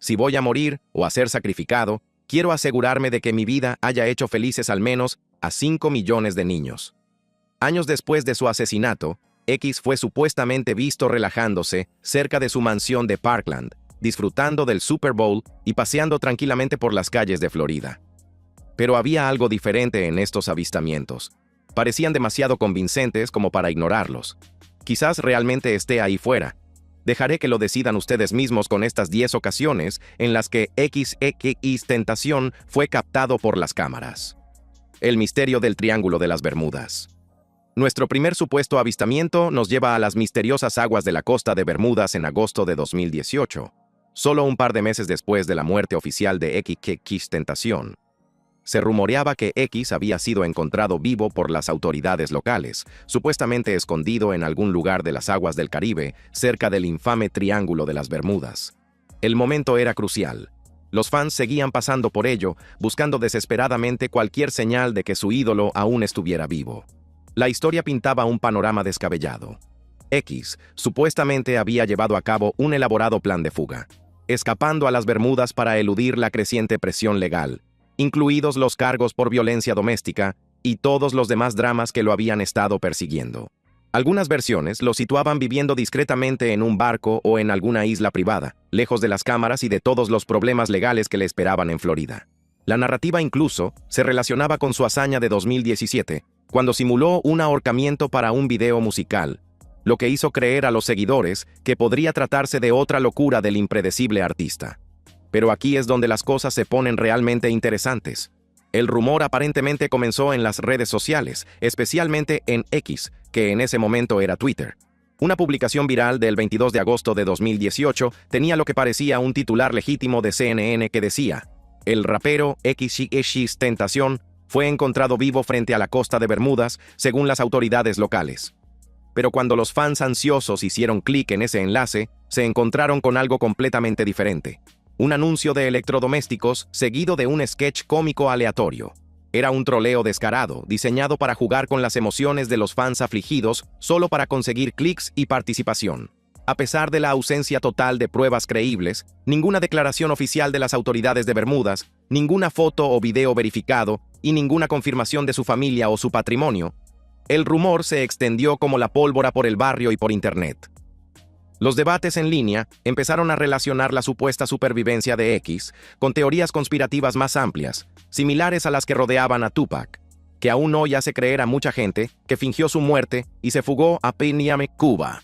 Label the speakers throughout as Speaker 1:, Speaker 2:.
Speaker 1: Si voy a morir o a ser sacrificado, quiero asegurarme de que mi vida haya hecho felices al menos a 5 millones de niños. Años después de su asesinato, X fue supuestamente visto relajándose cerca de su mansión de Parkland, disfrutando del Super Bowl y paseando tranquilamente por las calles de Florida. Pero había algo diferente en estos avistamientos. Parecían demasiado convincentes como para ignorarlos. Quizás realmente esté ahí fuera. Dejaré que lo decidan ustedes mismos con estas 10 ocasiones en las que XXXTentacion fue captado por las cámaras. El misterio del Triángulo de las Bermudas. Nuestro primer supuesto avistamiento nos lleva a las misteriosas aguas de la costa de Bermudas en agosto de 2018, solo un par de meses después de la muerte oficial de XXXTentacion. Se rumoreaba que X había sido encontrado vivo por las autoridades locales, supuestamente escondido en algún lugar de las aguas del Caribe, cerca del infame Triángulo de las Bermudas. El momento era crucial. Los fans seguían pasando por ello, buscando desesperadamente cualquier señal de que su ídolo aún estuviera vivo. La historia pintaba un panorama descabellado. X supuestamente había llevado a cabo un elaborado plan de fuga, escapando a las Bermudas para eludir la creciente presión legal, incluidos los cargos por violencia doméstica y todos los demás dramas que lo habían estado persiguiendo. Algunas versiones lo situaban viviendo discretamente en un barco o en alguna isla privada, lejos de las cámaras y de todos los problemas legales que le esperaban en Florida. La narrativa incluso se relacionaba con su hazaña de 2017, cuando simuló un ahorcamiento para un video musical, lo que hizo creer a los seguidores que podría tratarse de otra locura del impredecible artista. Pero aquí es donde las cosas se ponen realmente interesantes. El rumor aparentemente comenzó en las redes sociales, especialmente en X, que en ese momento era Twitter. Una publicación viral del 22 de agosto de 2018 tenía lo que parecía un titular legítimo de CNN que decía: el rapero XXXTentacion fue encontrado vivo frente a la costa de Bermudas, según las autoridades locales. Pero cuando los fans ansiosos hicieron clic en ese enlace, se encontraron con algo completamente diferente. Un anuncio de electrodomésticos seguido de un sketch cómico aleatorio. Era un troleo descarado, diseñado para jugar con las emociones de los fans afligidos solo para conseguir clics y participación. A pesar de la ausencia total de pruebas creíbles, ninguna declaración oficial de las autoridades de Bermudas, ninguna foto o video verificado y ninguna confirmación de su familia o su patrimonio, el rumor se extendió como la pólvora por el barrio y por Internet. Los debates en línea empezaron a relacionar la supuesta supervivencia de X con teorías conspirativas más amplias, similares a las que rodeaban a Tupac, que aún hoy hace creer a mucha gente que fingió su muerte y se fugó a Miami, Cuba.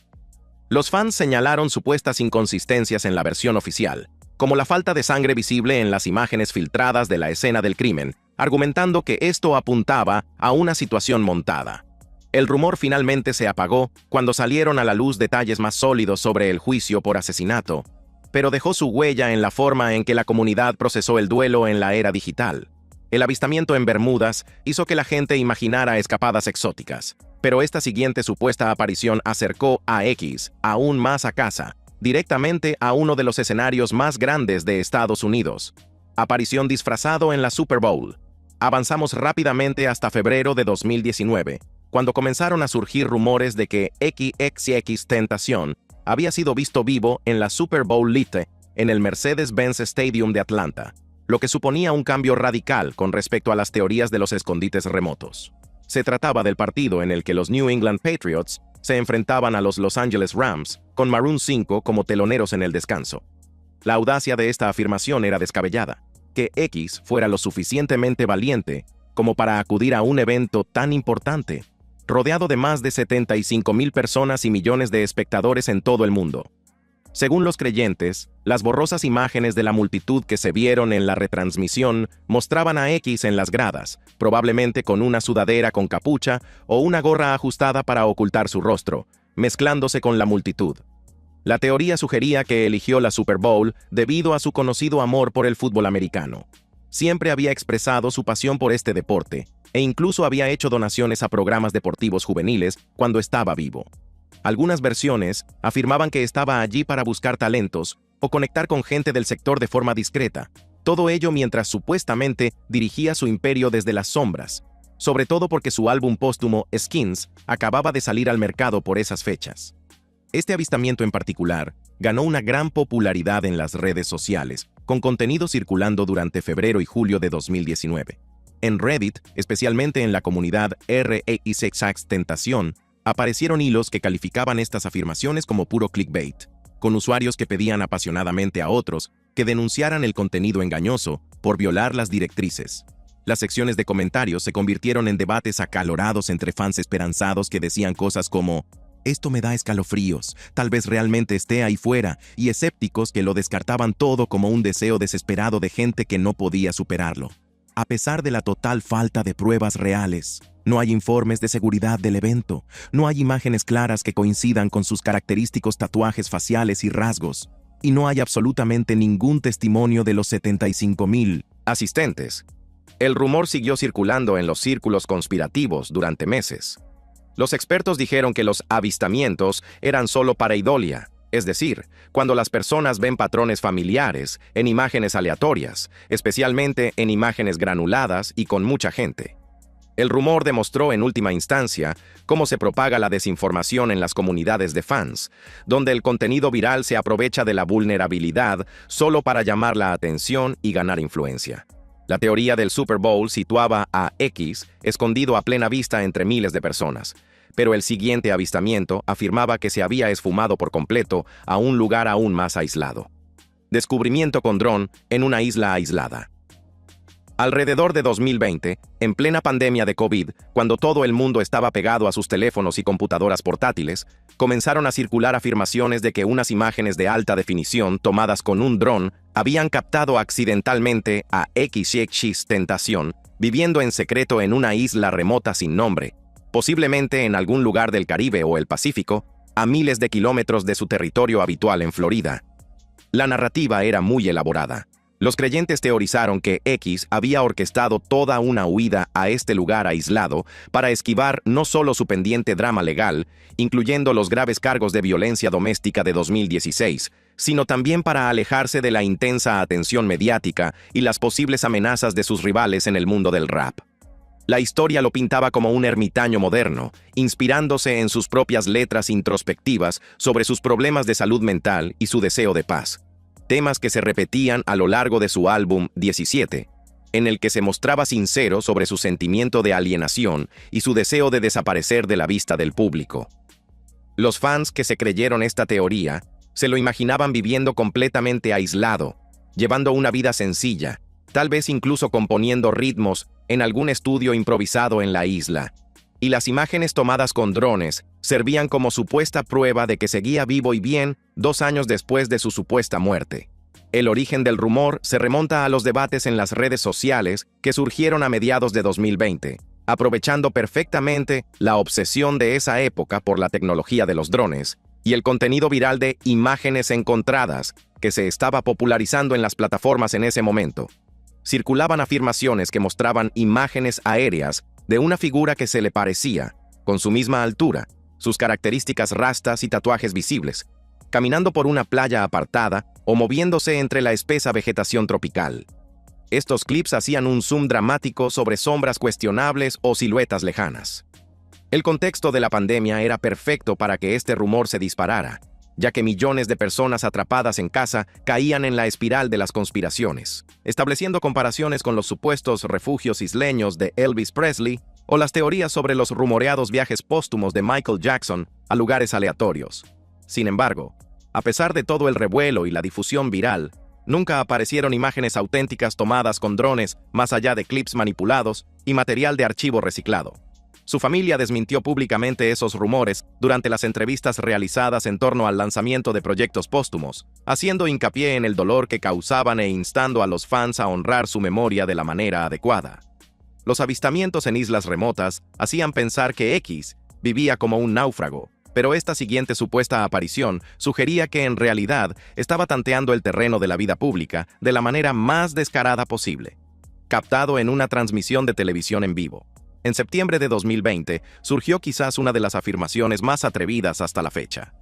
Speaker 1: Los fans señalaron supuestas inconsistencias en la versión oficial, como la falta de sangre visible en las imágenes filtradas de la escena del crimen, argumentando que esto apuntaba a una situación montada. El rumor finalmente se apagó cuando salieron a la luz detalles más sólidos sobre el juicio por asesinato, pero dejó su huella en la forma en que la comunidad procesó el duelo en la era digital. El avistamiento en Bermudas hizo que la gente imaginara escapadas exóticas, pero esta siguiente supuesta aparición acercó a X aún más a casa, directamente a uno de los escenarios más grandes de Estados Unidos. Aparición disfrazado en la Super Bowl. Avanzamos rápidamente hasta febrero de 2019, cuando comenzaron a surgir rumores de que XXXTentacion había sido visto vivo en la Super Bowl Lite en el Mercedes-Benz Stadium de Atlanta, lo que suponía un cambio radical con respecto a las teorías de los escondites remotos. Se trataba del partido en el que los New England Patriots se enfrentaban a los Los Angeles Rams, con Maroon 5 como teloneros en el descanso. La audacia de esta afirmación era descabellada. Que X fuera lo suficientemente valiente como para acudir a un evento tan importante, rodeado de más de 75,000 personas y millones de espectadores en todo el mundo. Según los creyentes, las borrosas imágenes de la multitud que se vieron en la retransmisión mostraban a X en las gradas, probablemente con una sudadera con capucha o una gorra ajustada para ocultar su rostro, mezclándose con la multitud. La teoría sugería que eligió la Super Bowl debido a su conocido amor por el fútbol americano. Siempre había expresado su pasión por este deporte, e incluso había hecho donaciones a programas deportivos juveniles cuando estaba vivo. Algunas versiones afirmaban que estaba allí para buscar talentos o conectar con gente del sector de forma discreta, todo ello mientras supuestamente dirigía su imperio desde las sombras, sobre todo porque su álbum póstumo Skins acababa de salir al mercado por esas fechas. Este avistamiento en particular ganó una gran popularidad en las redes sociales, con contenido circulando durante febrero y julio de 2019. En Reddit, especialmente en la comunidad RXXTentación, aparecieron hilos que calificaban estas afirmaciones como puro clickbait, con usuarios que pedían apasionadamente a otros que denunciaran el contenido engañoso por violar las directrices. Las secciones de comentarios se convirtieron en debates acalorados entre fans esperanzados que decían cosas como «Esto me da escalofríos, tal vez realmente esté ahí fuera», y escépticos que lo descartaban todo como un deseo desesperado de gente que no podía superarlo. A pesar de la total falta de pruebas reales, no hay informes de seguridad del evento, no hay imágenes claras que coincidan con sus característicos tatuajes faciales y rasgos, y no hay absolutamente ningún testimonio de los 75,000 asistentes. El rumor siguió circulando en los círculos conspirativos durante meses. Los expertos dijeron que los avistamientos eran solo pareidolia, es decir, cuando las personas ven patrones familiares en imágenes aleatorias, especialmente en imágenes granuladas y con mucha gente. El rumor demostró en última instancia cómo se propaga la desinformación en las comunidades de fans, donde el contenido viral se aprovecha de la vulnerabilidad solo para llamar la atención y ganar influencia. La teoría del Super Bowl situaba a X escondido a plena vista entre miles de personas, pero el siguiente avistamiento afirmaba que se había esfumado por completo a un lugar aún más aislado. Descubrimiento con dron en una isla aislada. Alrededor de 2020, en plena pandemia de COVID, cuando todo el mundo estaba pegado a sus teléfonos y computadoras portátiles, comenzaron a circular afirmaciones de que unas imágenes de alta definición tomadas con un dron habían captado accidentalmente a XXXTentación, viviendo en secreto en una isla remota sin nombre, posiblemente en algún lugar del Caribe o el Pacífico, a miles de kilómetros de su territorio habitual en Florida. La narrativa era muy elaborada. Los creyentes teorizaron que X había orquestado toda una huida a este lugar aislado para esquivar no solo su pendiente drama legal, incluyendo los graves cargos de violencia doméstica de 2016, sino también para alejarse de la intensa atención mediática y las posibles amenazas de sus rivales en el mundo del rap. La historia lo pintaba como un ermitaño moderno, inspirándose en sus propias letras introspectivas sobre sus problemas de salud mental y su deseo de paz. Temas que se repetían a lo largo de su álbum 17, en el que se mostraba sincero sobre su sentimiento de alienación y su deseo de desaparecer de la vista del público. Los fans que se creyeron esta teoría se lo imaginaban viviendo completamente aislado, llevando una vida sencilla, tal vez incluso componiendo ritmos en algún estudio improvisado en la isla. Y las imágenes tomadas con drones servían como supuesta prueba de que seguía vivo y bien 2 años después de su supuesta muerte. El origen del rumor se remonta a los debates en las redes sociales que surgieron a mediados de 2020, aprovechando perfectamente la obsesión de esa época por la tecnología de los drones y el contenido viral de imágenes encontradas que se estaba popularizando en las plataformas en ese momento. Circulaban afirmaciones que mostraban imágenes aéreas de una figura que se le parecía, con su misma altura, sus características rastas y tatuajes visibles, caminando por una playa apartada o moviéndose entre la espesa vegetación tropical. Estos clips hacían un zoom dramático sobre sombras cuestionables o siluetas lejanas. El contexto de la pandemia era perfecto para que este rumor se disparara, ya que millones de personas atrapadas en casa caían en la espiral de las conspiraciones, estableciendo comparaciones con los supuestos refugios isleños de Elvis Presley o las teorías sobre los rumoreados viajes póstumos de Michael Jackson a lugares aleatorios. Sin embargo, a pesar de todo el revuelo y la difusión viral, nunca aparecieron imágenes auténticas tomadas con drones más allá de clips manipulados y material de archivo reciclado. Su familia desmintió públicamente esos rumores durante las entrevistas realizadas en torno al lanzamiento de proyectos póstumos, haciendo hincapié en el dolor que causaban e instando a los fans a honrar su memoria de la manera adecuada. Los avistamientos en islas remotas hacían pensar que X vivía como un náufrago, pero esta siguiente supuesta aparición sugería que en realidad estaba tanteando el terreno de la vida pública de la manera más descarada posible, captado en una transmisión de televisión en vivo. En septiembre de 2020 surgió quizás una de las afirmaciones más atrevidas hasta la fecha,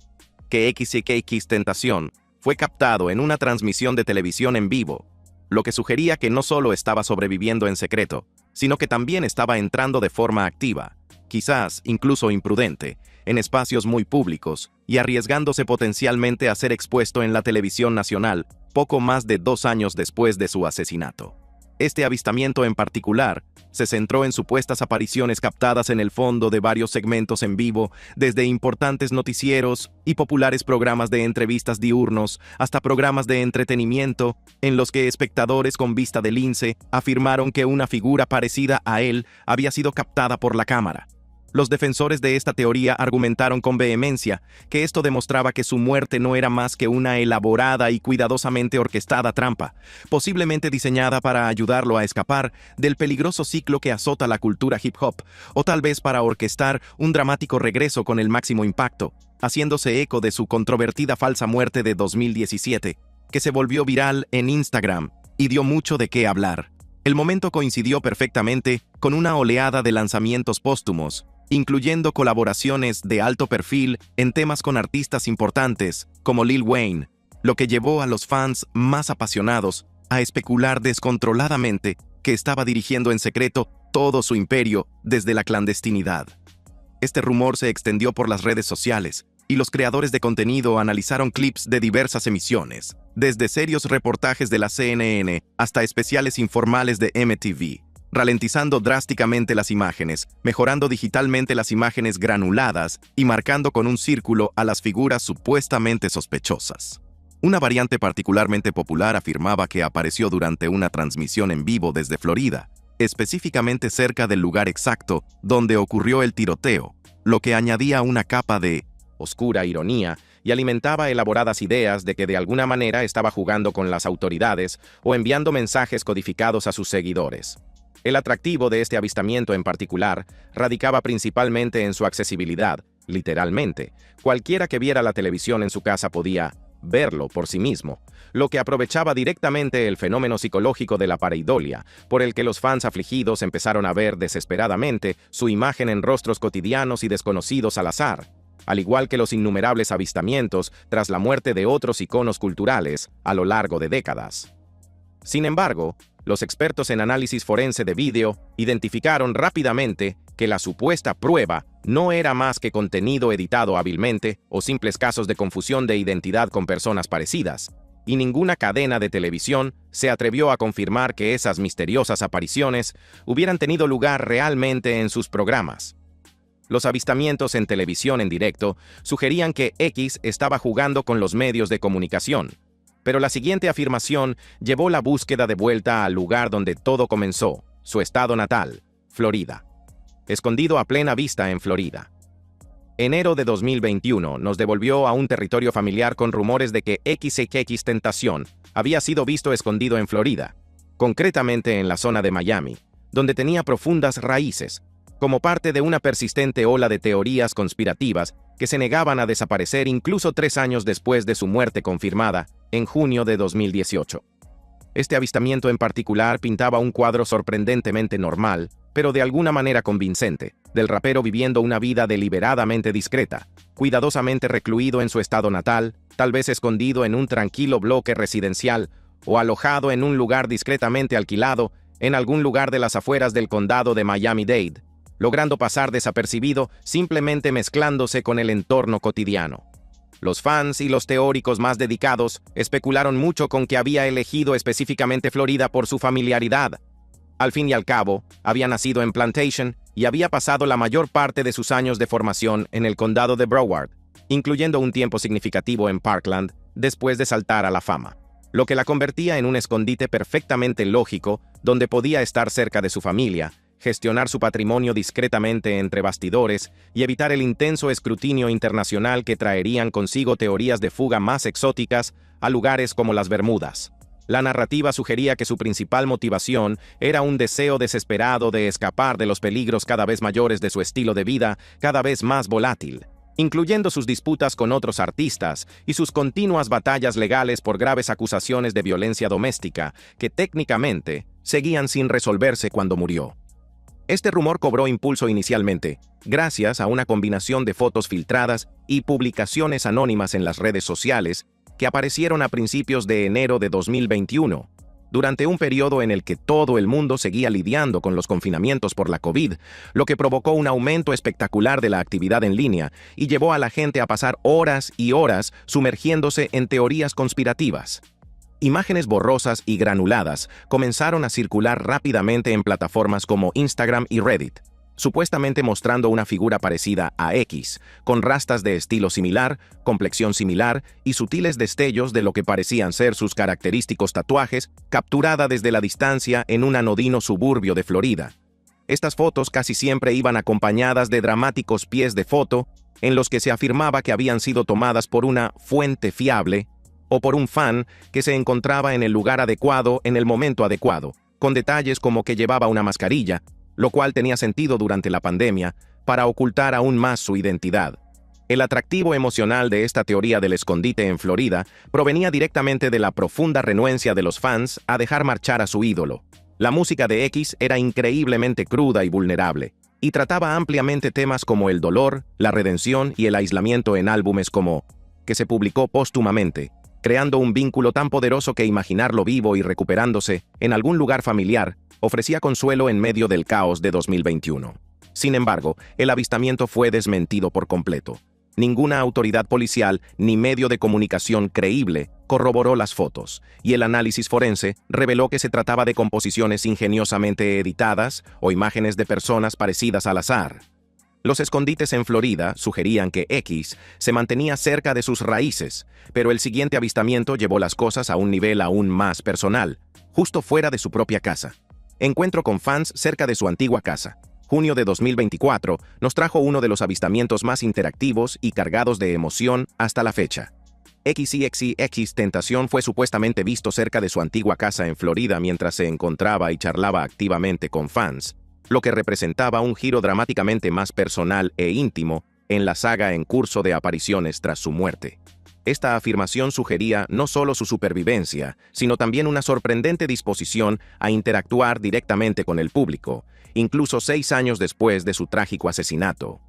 Speaker 1: que XXXTentación fue captado en una transmisión de televisión en vivo, lo que sugería que no solo estaba sobreviviendo en secreto, sino que también estaba entrando de forma activa, quizás incluso imprudente, en espacios muy públicos y arriesgándose potencialmente a ser expuesto en la televisión nacional poco más de 2 años después de su asesinato. Este avistamiento en particular se centró en supuestas apariciones captadas en el fondo de varios segmentos en vivo, desde importantes noticieros y populares programas de entrevistas diurnos hasta programas de entretenimiento, en los que espectadores con vista de lince afirmaron que una figura parecida a él había sido captada por la cámara. Los defensores de esta teoría argumentaron con vehemencia que esto demostraba que su muerte no era más que una elaborada y cuidadosamente orquestada trampa, posiblemente diseñada para ayudarlo a escapar del peligroso ciclo que azota la cultura hip hop, o tal vez para orquestar un dramático regreso con el máximo impacto, haciéndose eco de su controvertida falsa muerte de 2017, que se volvió viral en Instagram y dio mucho de qué hablar. El momento coincidió perfectamente con una oleada de lanzamientos póstumos, incluyendo colaboraciones de alto perfil en temas con artistas importantes como Lil Wayne, lo que llevó a los fans más apasionados a especular descontroladamente que estaba dirigiendo en secreto todo su imperio desde la clandestinidad. Este rumor se extendió por las redes sociales, y los creadores de contenido analizaron clips de diversas emisiones, desde serios reportajes de la CNN hasta especiales informales de MTV, ralentizando drásticamente las imágenes, mejorando digitalmente las imágenes granuladas y marcando con un círculo a las figuras supuestamente sospechosas. Una variante particularmente popular afirmaba que apareció durante una transmisión en vivo desde Florida, específicamente cerca del lugar exacto donde ocurrió el tiroteo, lo que añadía una capa de oscura ironía y alimentaba elaboradas ideas de que de alguna manera estaba jugando con las autoridades o enviando mensajes codificados a sus seguidores. El atractivo de este avistamiento en particular radicaba principalmente en su accesibilidad, literalmente. Cualquiera que viera la televisión en su casa podía verlo por sí mismo, lo que aprovechaba directamente el fenómeno psicológico de la pareidolia, por el que los fans afligidos empezaron a ver desesperadamente su imagen en rostros cotidianos y desconocidos al azar, al igual que los innumerables avistamientos tras la muerte de otros iconos culturales a lo largo de décadas. Sin embargo, los expertos en análisis forense de vídeo identificaron rápidamente que la supuesta prueba no era más que contenido editado hábilmente o simples casos de confusión de identidad con personas parecidas, y ninguna cadena de televisión se atrevió a confirmar que esas misteriosas apariciones hubieran tenido lugar realmente en sus programas. Los avistamientos en televisión en directo sugerían que X estaba jugando con los medios de comunicación, pero la siguiente afirmación llevó la búsqueda de vuelta al lugar donde todo comenzó, su estado natal, Florida. Escondido a plena vista en Florida. Enero de 2021 nos devolvió a un territorio familiar con rumores de que XXXTentacion había sido visto escondido en Florida, concretamente en la zona de Miami, donde tenía profundas raíces, como parte de una persistente ola de teorías conspirativas que se negaban a desaparecer incluso 3 años después de su muerte confirmada, en junio de 2018. Este avistamiento en particular pintaba un cuadro sorprendentemente normal, pero de alguna manera convincente, del rapero viviendo una vida deliberadamente discreta, cuidadosamente recluido en su estado natal, tal vez escondido en un tranquilo bloque residencial o alojado en un lugar discretamente alquilado en algún lugar de las afueras del condado de Miami-Dade, logrando pasar desapercibido simplemente mezclándose con el entorno cotidiano. Los fans y los teóricos más dedicados especularon mucho con que había elegido específicamente Florida por su familiaridad. Al fin y al cabo, había nacido en Plantation y había pasado la mayor parte de sus años de formación en el condado de Broward, incluyendo un tiempo significativo en Parkland después de saltar a la fama, lo que la convertía en un escondite perfectamente lógico donde podía estar cerca de su familia, gestionar su patrimonio discretamente entre bastidores y evitar el intenso escrutinio internacional que traerían consigo teorías de fuga más exóticas a lugares como las Bermudas. La narrativa sugería que su principal motivación era un deseo desesperado de escapar de los peligros cada vez mayores de su estilo de vida, cada vez más volátil, incluyendo sus disputas con otros artistas y sus continuas batallas legales por graves acusaciones de violencia doméstica, que técnicamente seguían sin resolverse cuando murió. Este rumor cobró impulso inicialmente, gracias a una combinación de fotos filtradas y publicaciones anónimas en las redes sociales que aparecieron a principios de enero de 2021, durante un periodo en el que todo el mundo seguía lidiando con los confinamientos por la COVID, lo que provocó un aumento espectacular de la actividad en línea y llevó a la gente a pasar horas y horas sumergiéndose en teorías conspirativas. Imágenes borrosas y granuladas comenzaron a circular rápidamente en plataformas como Instagram y Reddit, supuestamente mostrando una figura parecida a X, con rastas de estilo similar, complexión similar y sutiles destellos de lo que parecían ser sus característicos tatuajes, capturada desde la distancia en un anodino suburbio de Florida. Estas fotos casi siempre iban acompañadas de dramáticos pies de foto, en los que se afirmaba que habían sido tomadas por una fuente fiable o por un fan que se encontraba en el lugar adecuado en el momento adecuado, con detalles como que llevaba una mascarilla, lo cual tenía sentido durante la pandemia, para ocultar aún más su identidad. El atractivo emocional de esta teoría del escondite en Florida provenía directamente de la profunda renuencia de los fans a dejar marchar a su ídolo. La música de X era increíblemente cruda y vulnerable, y trataba ampliamente temas como el dolor, la redención y el aislamiento en álbumes como que se publicó póstumamente, creando un vínculo tan poderoso que imaginarlo vivo y recuperándose en algún lugar familiar ofrecía consuelo en medio del caos de 2021. Sin embargo, el avistamiento fue desmentido por completo. Ninguna autoridad policial ni medio de comunicación creíble corroboró las fotos, y el análisis forense reveló que se trataba de composiciones ingeniosamente editadas o imágenes de personas parecidas al azar. Los escondites en Florida sugerían que X se mantenía cerca de sus raíces, pero el siguiente avistamiento llevó las cosas a un nivel aún más personal, justo fuera de su propia casa. Encuentro con fans cerca de su antigua casa. Junio de 2024 nos trajo uno de los avistamientos más interactivos y cargados de emoción hasta la fecha. XXX Tentación fue supuestamente visto cerca de su antigua casa en Florida mientras se encontraba y charlaba activamente con fans, lo que representaba un giro dramáticamente más personal e íntimo en la saga en curso de apariciones tras su muerte. Esta afirmación sugería no solo su supervivencia, sino también una sorprendente disposición a interactuar directamente con el público, incluso 6 años después de su trágico asesinato.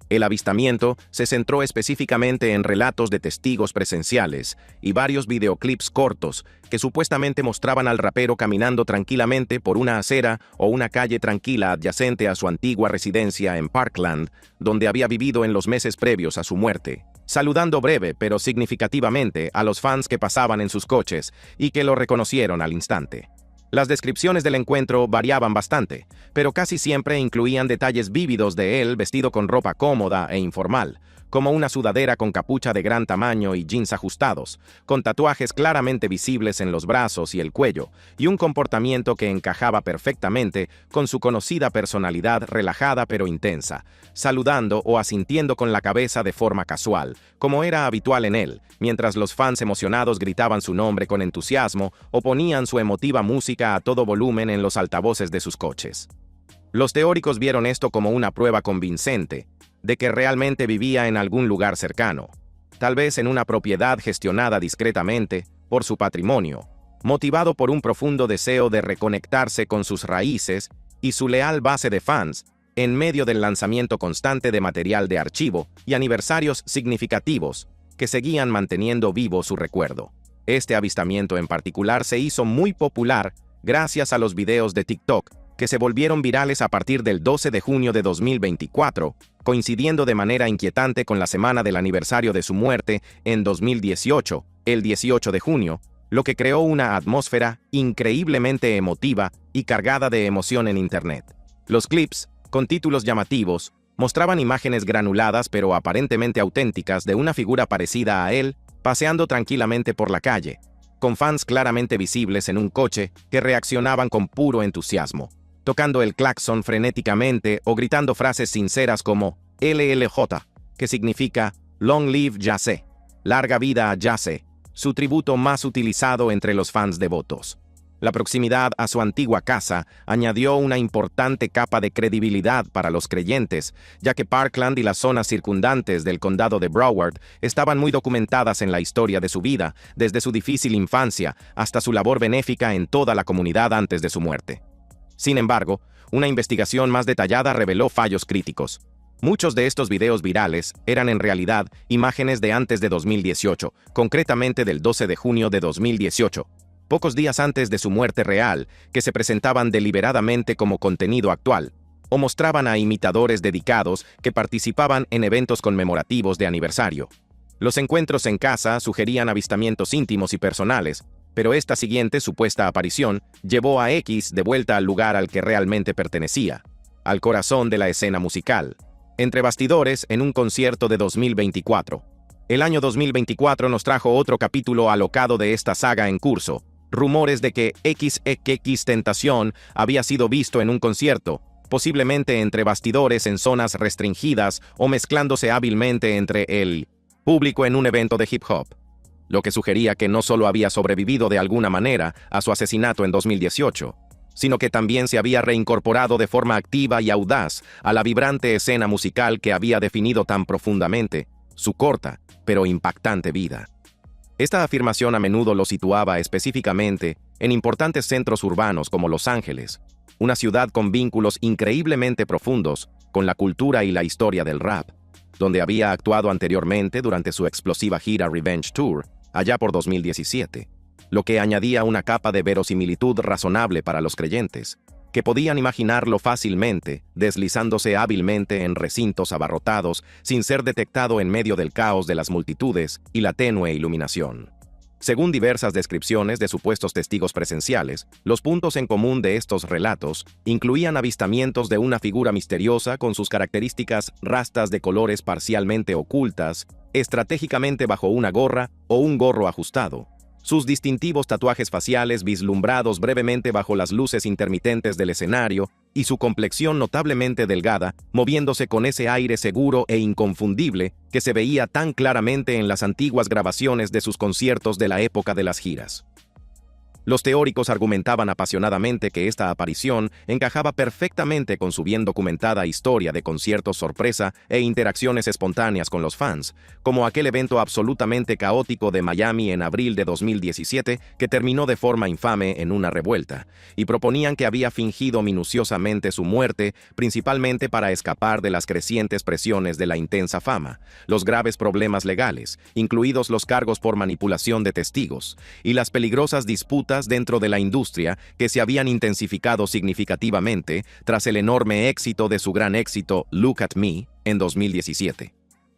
Speaker 1: El avistamiento se centró específicamente en relatos de testigos presenciales y varios videoclips cortos que supuestamente mostraban al rapero caminando tranquilamente por una acera o una calle tranquila adyacente a su antigua residencia en Parkland, donde había vivido en los meses previos a su muerte, saludando breve pero significativamente a los fans que pasaban en sus coches y que lo reconocieron al instante. Las descripciones del encuentro variaban bastante, pero casi siempre incluían detalles vívidos de él vestido con ropa cómoda e informal, como una sudadera con capucha de gran tamaño y jeans ajustados, con tatuajes claramente visibles en los brazos y el cuello, y un comportamiento que encajaba perfectamente con su conocida personalidad relajada pero intensa, saludando o asintiendo con la cabeza de forma casual, como era habitual en él, mientras los fans emocionados gritaban su nombre con entusiasmo o ponían su emotiva música a todo volumen en los altavoces de sus coches. Los teóricos vieron esto como una prueba convincente de que realmente vivía en algún lugar cercano, tal vez en una propiedad gestionada discretamente por su patrimonio, motivado por un profundo deseo de reconectarse con sus raíces y su leal base de fans, en medio del lanzamiento constante de material de archivo y aniversarios significativos que seguían manteniendo vivo su recuerdo. Este avistamiento en particular se hizo muy popular gracias a los videos de TikTok, que se volvieron virales a partir del 12 de junio de 2024, coincidiendo de manera inquietante con la semana del aniversario de su muerte en 2018, el 18 de junio, lo que creó una atmósfera increíblemente emotiva y cargada de emoción en Internet. Los clips, con títulos llamativos, mostraban imágenes granuladas pero aparentemente auténticas de una figura parecida a él, paseando tranquilamente por la calle, con fans claramente visibles en un coche que reaccionaban con puro entusiasmo, tocando el claxon frenéticamente o gritando frases sinceras como LLJ, que significa Long Live Jase, larga vida a Jase, su tributo más utilizado entre los fans devotos. La proximidad a su antigua casa añadió una importante capa de credibilidad para los creyentes, ya que Parkland y las zonas circundantes del condado de Broward estaban muy documentadas en la historia de su vida, desde su difícil infancia hasta su labor benéfica en toda la comunidad antes de su muerte. Sin embargo, una investigación más detallada reveló fallos críticos. Muchos de estos videos virales eran en realidad imágenes de antes de 2018, concretamente del 12 de junio de 2018, pocos días antes de su muerte real, que se presentaban deliberadamente como contenido actual, o mostraban a imitadores dedicados que participaban en eventos conmemorativos de aniversario. Los encuentros en casa sugerían avistamientos íntimos y personales, pero esta siguiente supuesta aparición llevó a X de vuelta al lugar al que realmente pertenecía, al corazón de la escena musical. Entre bastidores, en un concierto de 2024. El año 2024 nos trajo otro capítulo alocado de esta saga en curso. Rumores de que XXXTentacion había sido visto en un concierto, posiblemente entre bastidores en zonas restringidas o mezclándose hábilmente entre el público en un evento de hip hop, lo que sugería que no solo había sobrevivido de alguna manera a su asesinato en 2018, sino que también se había reincorporado de forma activa y audaz a la vibrante escena musical que había definido tan profundamente su corta, pero impactante vida. Esta afirmación a menudo lo situaba específicamente en importantes centros urbanos como Los Ángeles, una ciudad con vínculos increíblemente profundos con la cultura y la historia del rap, donde había actuado anteriormente durante su explosiva gira Revenge Tour, allá por 2017, lo que añadía una capa de verosimilitud razonable para los creyentes, que podían imaginarlo fácilmente, deslizándose hábilmente en recintos abarrotados sin ser detectado en medio del caos de las multitudes y la tenue iluminación. Según diversas descripciones de supuestos testigos presenciales, los puntos en común de estos relatos incluían avistamientos de una figura misteriosa con sus características rastas de colores parcialmente ocultas, estratégicamente bajo una gorra o un gorro ajustado, sus distintivos tatuajes faciales vislumbrados brevemente bajo las luces intermitentes del escenario y su complexión notablemente delgada, moviéndose con ese aire seguro e inconfundible que se veía tan claramente en las antiguas grabaciones de sus conciertos de la época de las giras. Los teóricos argumentaban apasionadamente que esta aparición encajaba perfectamente con su bien documentada historia de conciertos sorpresa e interacciones espontáneas con los fans, como aquel evento absolutamente caótico de Miami en abril de 2017 que terminó de forma infame en una revuelta, y proponían que había fingido minuciosamente su muerte, principalmente para escapar de las crecientes presiones de la intensa fama, los graves problemas legales, incluidos los cargos por manipulación de testigos, y las peligrosas disputas dentro de la industria que se habían intensificado significativamente tras el enorme éxito de su gran éxito Look at Me en 2017.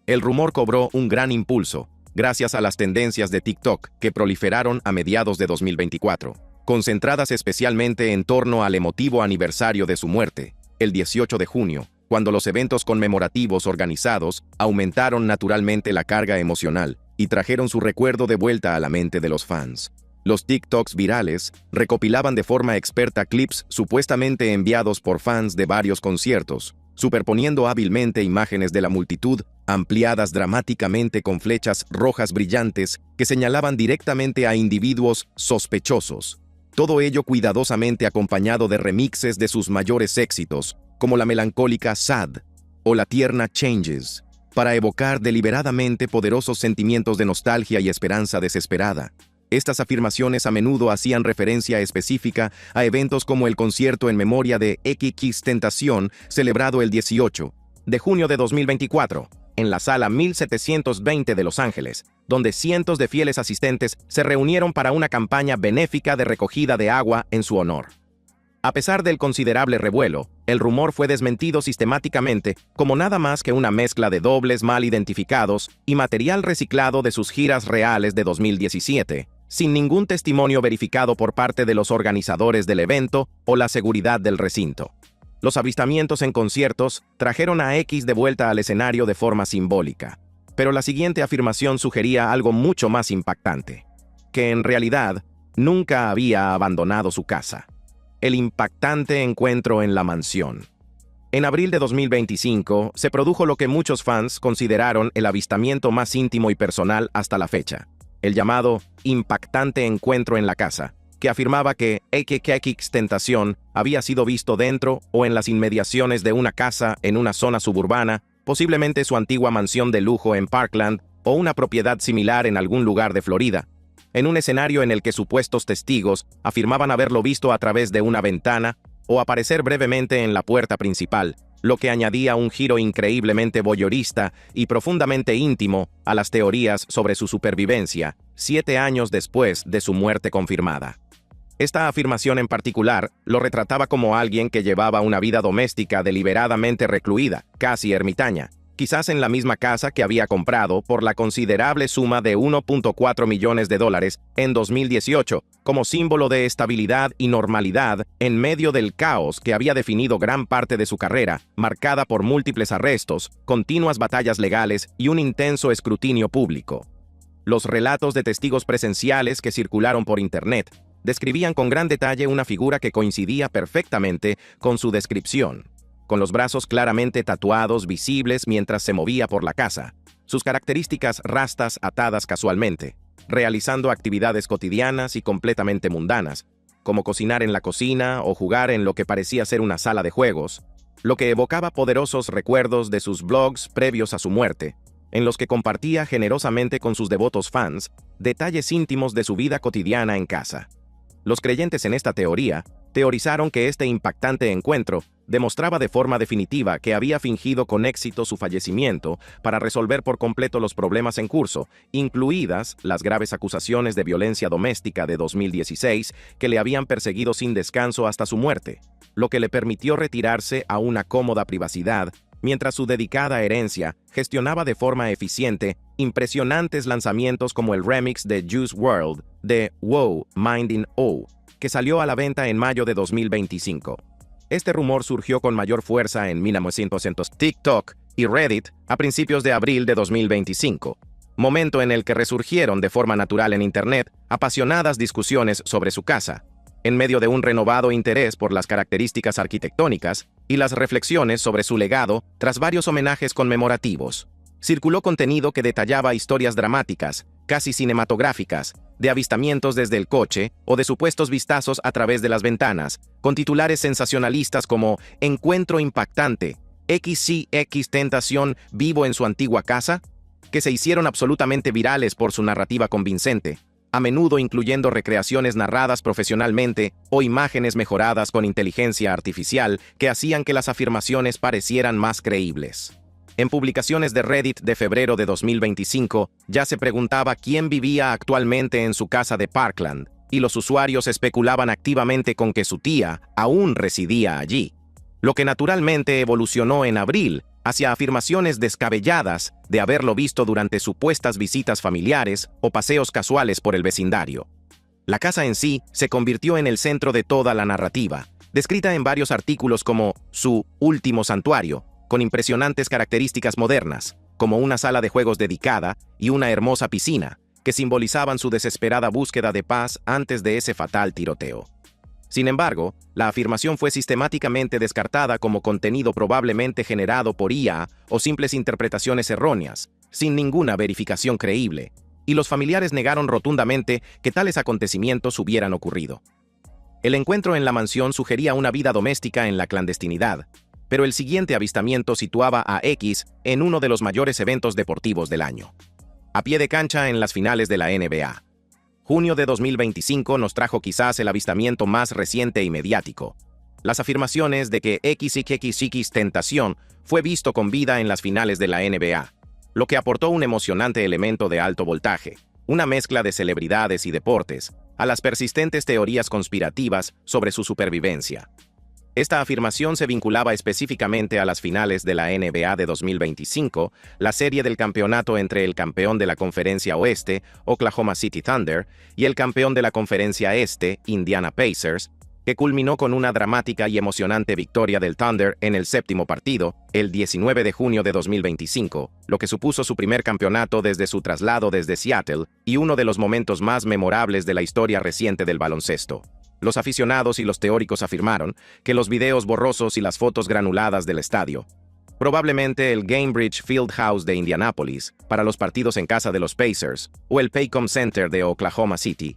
Speaker 1: El rumor cobró un gran impulso gracias a las tendencias de TikTok que proliferaron a mediados de 2024, concentradas especialmente en torno al emotivo aniversario de su muerte, el 18 de junio, cuando los eventos conmemorativos organizados aumentaron naturalmente la carga emocional y trajeron su recuerdo de vuelta a la mente de los fans. Los TikToks virales recopilaban de forma experta clips supuestamente enviados por fans de varios conciertos, superponiendo hábilmente imágenes de la multitud, ampliadas dramáticamente con flechas rojas brillantes que señalaban directamente a individuos sospechosos. Todo ello cuidadosamente acompañado de remixes de sus mayores éxitos, como la melancólica Sad o la tierna Changes, para evocar deliberadamente poderosos sentimientos de nostalgia y esperanza desesperada. Estas afirmaciones a menudo hacían referencia específica a eventos como el concierto en memoria de XXTentacion celebrado el 18 de junio de 2024, en la sala 1720 de Los Ángeles, donde cientos de fieles asistentes se reunieron para una campaña benéfica de recogida de agua en su honor. A pesar del considerable revuelo, el rumor fue desmentido sistemáticamente como nada más que una mezcla de dobles mal identificados y material reciclado de sus giras reales de 2017, sin ningún testimonio verificado por parte de los organizadores del evento o la seguridad del recinto. Los avistamientos en conciertos trajeron a X de vuelta al escenario de forma simbólica, pero la siguiente afirmación sugería algo mucho más impactante, que en realidad nunca había abandonado su casa. El impactante encuentro en la mansión. En abril de 2025 se produjo lo que muchos fans consideraron el avistamiento más íntimo y personal hasta la fecha, el llamado impactante encuentro en la casa, que afirmaba que XXTentacion había sido visto dentro o en las inmediaciones de una casa en una zona suburbana, posiblemente su antigua mansión de lujo en Parkland o una propiedad similar en algún lugar de Florida, en un escenario en el que supuestos testigos afirmaban haberlo visto a través de una ventana o aparecer brevemente en la puerta principal, lo que añadía un giro increíblemente voyeurista y profundamente íntimo a las teorías sobre su supervivencia, 7 años después de su muerte confirmada. Esta afirmación en particular lo retrataba como alguien que llevaba una vida doméstica deliberadamente recluida, casi ermitaña, quizás en la misma casa que había comprado por la considerable suma de $1.4 millones en 2018, como símbolo de estabilidad y normalidad en medio del caos que había definido gran parte de su carrera, marcada por múltiples arrestos, continuas batallas legales y un intenso escrutinio público. Los relatos de testigos presenciales que circularon por Internet describían con gran detalle una figura que coincidía perfectamente con su descripción, con los brazos claramente tatuados visibles mientras se movía por la casa, sus características rastas atadas casualmente, realizando actividades cotidianas y completamente mundanas, como cocinar en la cocina o jugar en lo que parecía ser una sala de juegos, lo que evocaba poderosos recuerdos de sus blogs previos a su muerte, en los que compartía generosamente con sus devotos fans detalles íntimos de su vida cotidiana en casa. Los creyentes en esta teoría teorizaron que este impactante encuentro demostraba de forma definitiva que había fingido con éxito su fallecimiento para resolver por completo los problemas en curso, incluidas las graves acusaciones de violencia doméstica de 2016 que le habían perseguido sin descanso hasta su muerte, lo que le permitió retirarse a una cómoda privacidad mientras su dedicada herencia gestionaba de forma eficiente impresionantes lanzamientos como el remix de Juice WRLD de Wow, Minding O, que salió a la venta en mayo de 2025. Este rumor surgió con mayor fuerza en 1900 TikTok y Reddit a principios de abril de 2025, momento en el que resurgieron de forma natural en Internet apasionadas discusiones sobre su casa, en medio de un renovado interés por las características arquitectónicas y las reflexiones sobre su legado tras varios homenajes conmemorativos. Circuló contenido que detallaba historias dramáticas, casi cinematográficas, de avistamientos desde el coche o de supuestos vistazos a través de las ventanas, con titulares sensacionalistas como «Encuentro impactante», «XCX Tentación vivo en su antigua casa», que se hicieron absolutamente virales por su narrativa convincente, a menudo incluyendo recreaciones narradas profesionalmente o imágenes mejoradas con inteligencia artificial que hacían que las afirmaciones parecieran más creíbles. En publicaciones de Reddit de febrero de 2025, ya se preguntaba quién vivía actualmente en su casa de Parkland, y los usuarios especulaban activamente con que su tía aún residía allí, lo que naturalmente evolucionó en abril hacia afirmaciones descabelladas de haberlo visto durante supuestas visitas familiares o paseos casuales por el vecindario. La casa en sí se convirtió en el centro de toda la narrativa, descrita en varios artículos como su último santuario, con impresionantes características modernas, como una sala de juegos dedicada y una hermosa piscina, que simbolizaban su desesperada búsqueda de paz antes de ese fatal tiroteo. Sin embargo, la afirmación fue sistemáticamente descartada como contenido probablemente generado por IA o simples interpretaciones erróneas, sin ninguna verificación creíble, y los familiares negaron rotundamente que tales acontecimientos hubieran ocurrido. El encuentro en la mansión sugería una vida doméstica en la clandestinidad, pero el siguiente avistamiento situaba a X en uno de los mayores eventos deportivos del año. A pie de cancha en las finales de la NBA. Junio de 2025 nos trajo quizás el avistamiento más reciente y mediático. Las afirmaciones de que XXX Tentación fue visto con vida en las finales de la NBA, lo que aportó un emocionante elemento de alto voltaje, una mezcla de celebridades y deportes, a las persistentes teorías conspirativas sobre su supervivencia. Esta afirmación se vinculaba específicamente a las finales de la NBA de 2025, la serie del campeonato entre el campeón de la Conferencia Oeste, Oklahoma City Thunder, y el campeón de la Conferencia Este, Indiana Pacers, que culminó con una dramática y emocionante victoria del Thunder en el séptimo partido, el 19 de junio de 2025, lo que supuso su primer campeonato desde su traslado desde Seattle y uno de los momentos más memorables de la historia reciente del baloncesto. Los aficionados y los teóricos afirmaron que los videos borrosos y las fotos granuladas del estadio, probablemente el Gainbridge Fieldhouse de Indianápolis para los partidos en casa de los Pacers o el Paycom Center de Oklahoma City,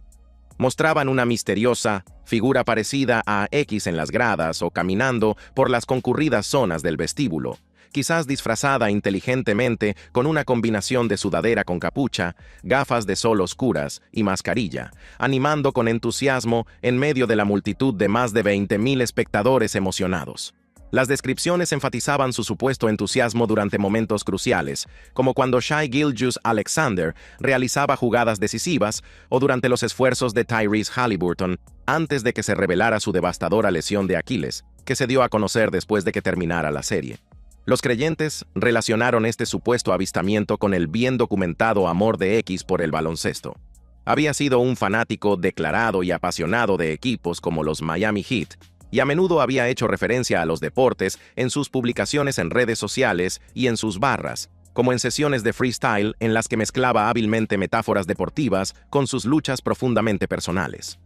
Speaker 1: mostraban una misteriosa figura parecida a X en las gradas o caminando por las concurridas zonas del vestíbulo, quizás disfrazada inteligentemente con una combinación de sudadera con capucha, gafas de sol oscuras y mascarilla, animando con entusiasmo en medio de la multitud de más de 20,000 espectadores emocionados. Las descripciones enfatizaban su supuesto entusiasmo durante momentos cruciales, como cuando Shai Gilgeous-Alexander realizaba jugadas decisivas o durante los esfuerzos de Tyrese Haliburton antes de que se revelara su devastadora lesión de Aquiles, que se dio a conocer después de que terminara la serie. Los creyentes relacionaron este supuesto avistamiento con el bien documentado amor de X por el baloncesto. Había sido un fanático declarado y apasionado de equipos como los Miami Heat, y a menudo había hecho referencia a los deportes en sus publicaciones en redes sociales y en sus barras, como en sesiones de freestyle en las que mezclaba hábilmente metáforas deportivas con sus luchas profundamente personales.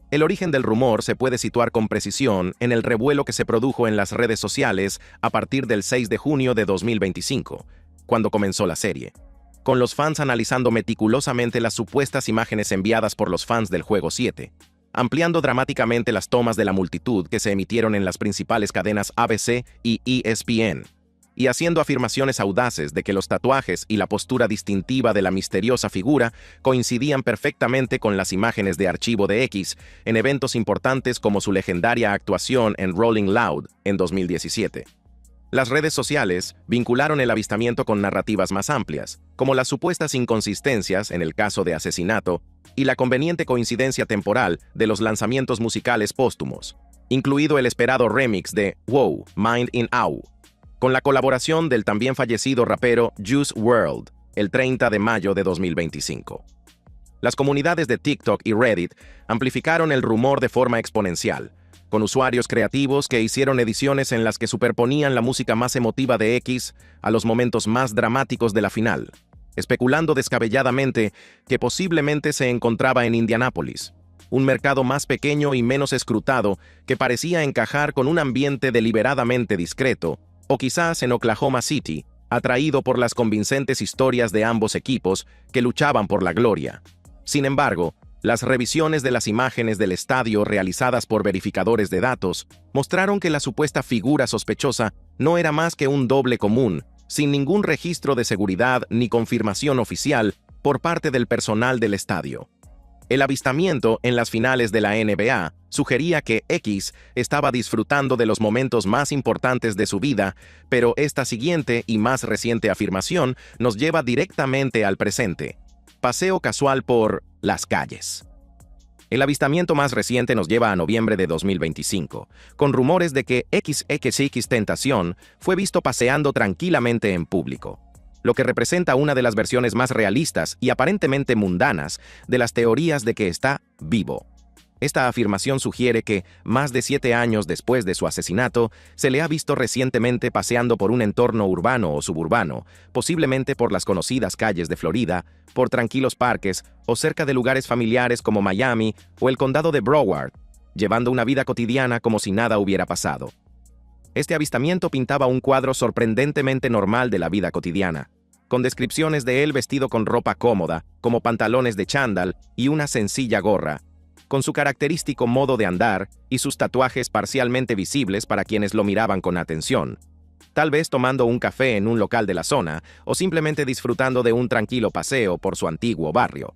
Speaker 1: El origen del rumor se puede situar con precisión en el revuelo que se produjo en las redes sociales a partir del 6 de junio de 2025, cuando comenzó la serie, con los fans analizando meticulosamente las supuestas imágenes enviadas por los fans del Juego 7, ampliando dramáticamente las tomas de la multitud que se emitieron en las principales cadenas ABC y ESPN, y haciendo afirmaciones audaces de que los tatuajes y la postura distintiva de la misteriosa figura coincidían perfectamente con las imágenes de archivo de X en eventos importantes como su legendaria actuación en Rolling Loud en 2017. Las redes sociales vincularon el avistamiento con narrativas más amplias, como las supuestas inconsistencias en el caso de asesinato y la conveniente coincidencia temporal de los lanzamientos musicales póstumos, incluido el esperado remix de Wow, Mind in Awe, con la colaboración del también fallecido rapero Juice WRLD, el 30 de mayo de 2025. Las comunidades de TikTok y Reddit amplificaron el rumor de forma exponencial, con usuarios creativos que hicieron ediciones en las que superponían la música más emotiva de X a los momentos más dramáticos de la final, especulando descabelladamente que posiblemente se encontraba en Indianápolis, un mercado más pequeño y menos escrutado que parecía encajar con un ambiente deliberadamente discreto, o quizás en Oklahoma City, atraído por las convincentes historias de ambos equipos que luchaban por la gloria. Sin embargo, las revisiones de las imágenes del estadio realizadas por verificadores de datos mostraron que la supuesta figura sospechosa no era más que un doble común, sin ningún registro de seguridad ni confirmación oficial por parte del personal del estadio. El avistamiento en las finales de la NBA sugería que X estaba disfrutando de los momentos más importantes de su vida, pero esta siguiente y más reciente afirmación nos lleva directamente al presente. Paseo casual por las calles. El avistamiento más reciente nos lleva a noviembre de 2025, con rumores de que XXXTentacion fue visto paseando tranquilamente en público, lo que representa una de las versiones más realistas y aparentemente mundanas de las teorías de que está vivo. Esta afirmación sugiere que, más de 7 años después de su asesinato, se le ha visto recientemente paseando por un entorno urbano o suburbano, posiblemente por las conocidas calles de Florida, por tranquilos parques o cerca de lugares familiares como Miami o el condado de Broward, llevando una vida cotidiana como si nada hubiera pasado. Este avistamiento pintaba un cuadro sorprendentemente normal de la vida cotidiana, con descripciones de él vestido con ropa cómoda, como pantalones de chándal y una sencilla gorra, con su característico modo de andar y sus tatuajes parcialmente visibles para quienes lo miraban con atención, tal vez tomando un café en un local de la zona o simplemente disfrutando de un tranquilo paseo por su antiguo barrio.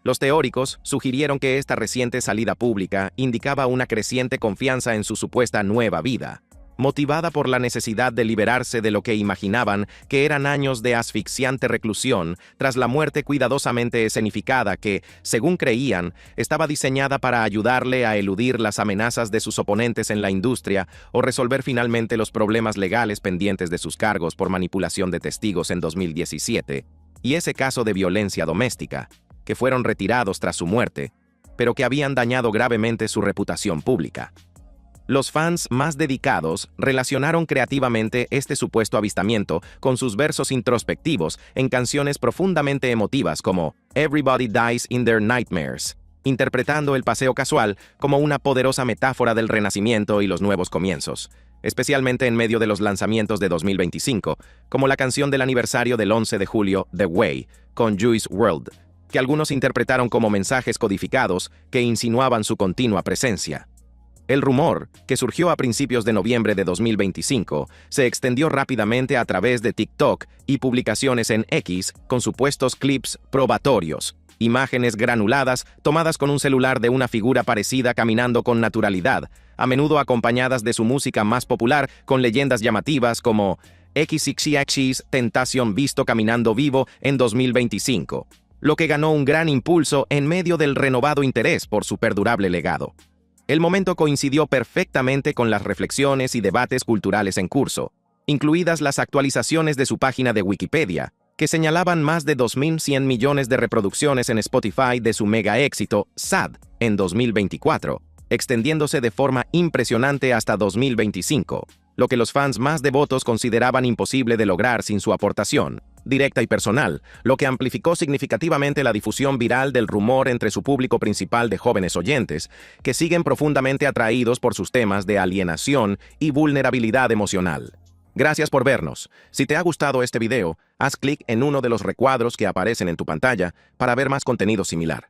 Speaker 1: Los teóricos sugirieron que esta reciente salida pública indicaba una creciente confianza en su supuesta nueva vida, motivada por la necesidad de liberarse de lo que imaginaban que eran años de asfixiante reclusión tras la muerte cuidadosamente escenificada que, según creían, estaba diseñada para ayudarle a eludir las amenazas de sus oponentes en la industria o resolver finalmente los problemas legales pendientes de sus cargos por manipulación de testigos en 2017, y ese caso de violencia doméstica, que fueron retirados tras su muerte, pero que habían dañado gravemente su reputación pública. Los fans más dedicados relacionaron creativamente este supuesto avistamiento con sus versos introspectivos en canciones profundamente emotivas como Everybody Dies in Their Nightmares, interpretando el paseo casual como una poderosa metáfora del renacimiento y los nuevos comienzos, especialmente en medio de los lanzamientos de 2025, como la canción del aniversario del 11 de julio, The Way, con Juice WRLD, que algunos interpretaron como mensajes codificados que insinuaban su continua presencia. El rumor, que surgió a principios de noviembre de 2025, se extendió rápidamente a través de TikTok y publicaciones en X con supuestos clips probatorios, Imágenes granuladas tomadas con un celular de una figura parecida caminando con naturalidad, a menudo acompañadas de su música más popular con leyendas llamativas como XXX Tentación visto caminando vivo en 2025, lo que ganó un gran impulso en medio del renovado interés por su perdurable legado. El momento coincidió perfectamente con las reflexiones y debates culturales en curso, incluidas las actualizaciones de su página de Wikipedia, que señalaban más de 2.100 millones de reproducciones en Spotify de su mega éxito Sad en 2024, extendiéndose de forma impresionante hasta 2025, lo que los fans más devotos consideraban imposible de lograr sin su aportación directa y personal, lo que amplificó significativamente la difusión viral del rumor entre su público principal de jóvenes oyentes, que siguen profundamente atraídos por sus temas de alienación y vulnerabilidad emocional. Gracias por vernos. Si te ha gustado este video, haz clic en uno de los recuadros que aparecen en tu pantalla para ver más contenido similar.